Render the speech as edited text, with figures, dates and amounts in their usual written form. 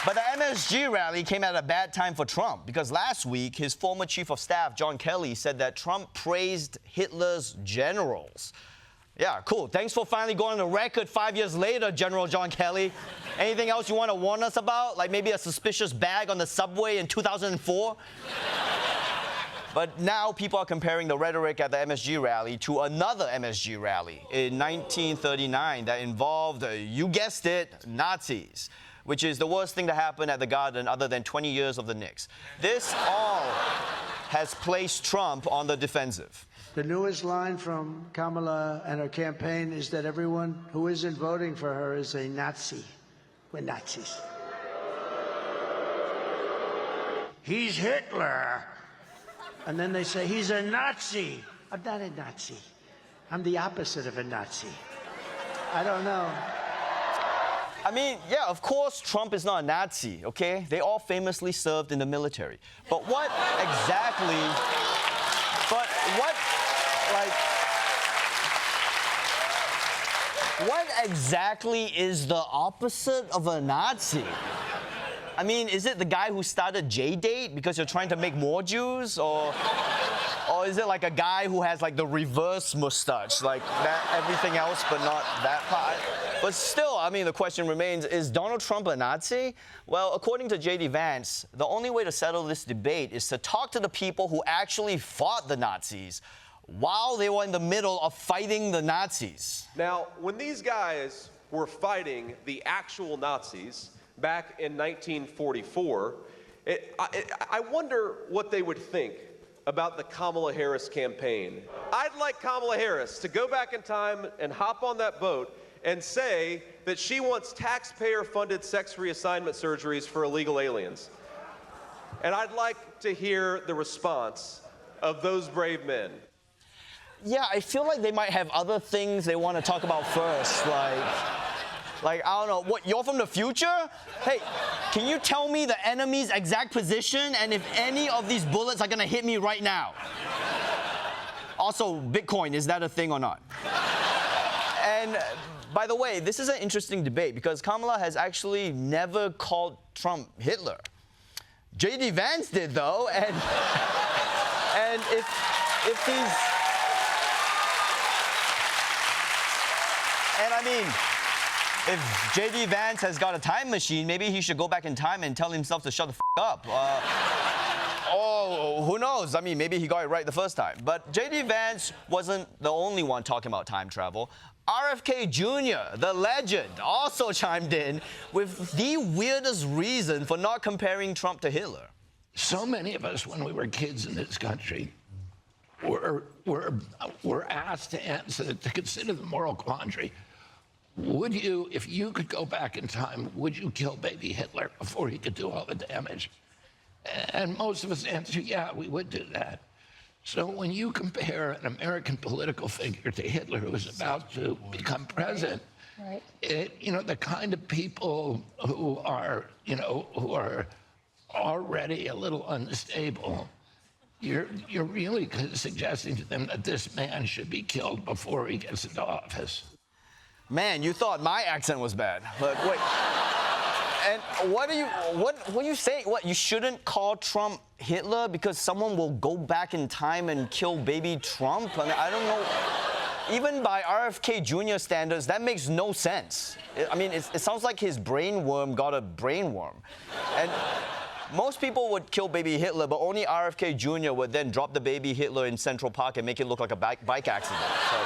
But the MSG rally came at a bad time for Trump because last week, his former chief of staff, John Kelly, said that Trump praised Hitler's generals. Yeah, cool. Thanks for finally going on the record 5 years later, General John Kelly. Anything else you want to warn us about? Like maybe a suspicious bag on the subway in 2004? But now people are comparing the rhetoric at the MSG rally to another MSG rally in 1939 that involved, you guessed it, Nazis, which is the worst thing to happen at the Garden other than 20 years of the Knicks. This all has placed Trump on the defensive. The newest line from Kamala and her campaign is that everyone who isn't voting for her is a Nazi. We're Nazis. He's Hitler. And then they say, he's a Nazi. I'm not a Nazi. I'm the opposite of a Nazi. I don't know. I mean, yeah, of course Trump is not a Nazi, okay? They all famously served in the military. But what exactly... What exactly is the opposite of a Nazi? I mean, is it the guy who started J-Date because you're trying to make more Jews? Or is it like a guy who has like the reverse mustache, like that, everything else but not that part? But still, I mean, the question remains, is Donald Trump a Nazi? Well, according to J.D. Vance, the only way to settle this debate is to talk to the people who actually fought the Nazis while they were in the middle of fighting the Nazis. Now, when these guys were fighting the actual Nazis back in 1944, I wonder what they would think about the Kamala Harris campaign. I'd like Kamala Harris to go back in time and hop on that boat and say that she wants taxpayer-funded sex reassignment surgeries for illegal aliens. And I'd like to hear the response of those brave men. Yeah, I feel like they might have other things they want to talk about first, like, I don't know, what, you're from the future? Hey, can you tell me the enemy's exact position and if any of these bullets are gonna hit me right now? Also, Bitcoin, is that a thing or not? And by the way, this is an interesting debate because Kamala has actually never called Trump Hitler. J.D. Vance did, though, and if he's... And I mean, if J.D. Vance has got a time machine, maybe he should go back in time and tell himself to shut the up. Oh, who knows? I mean, maybe he got it right the first time. But J.D. Vance wasn't the only one talking about time travel. RFK Jr., the legend, also chimed in with the weirdest reason for not comparing Trump to Hitler. So many of us, when we were kids in this country, were asked to answer, to consider the moral quandary. Would you, if you could go back in time, would you kill baby Hitler before he could do all the damage? And most of us answered, yeah, we would do that. So when you compare an American political figure to Hitler who was about to become president, right. The kind of people who are, who are already a little unstable, you're really suggesting to them that this man should be killed before he gets into office. Man, you thought my accent was bad. But wait. And what are you saying? What, you shouldn't call Trump Hitler because someone will go back in time and kill baby Trump? I mean, I don't know. Even by RFK Jr. standards, that makes no sense. I mean, it sounds like his brainworm got a brainworm. And most people would kill baby Hitler, but only RFK Jr. would then drop the baby Hitler in Central Park and make it look like a bike accident. So,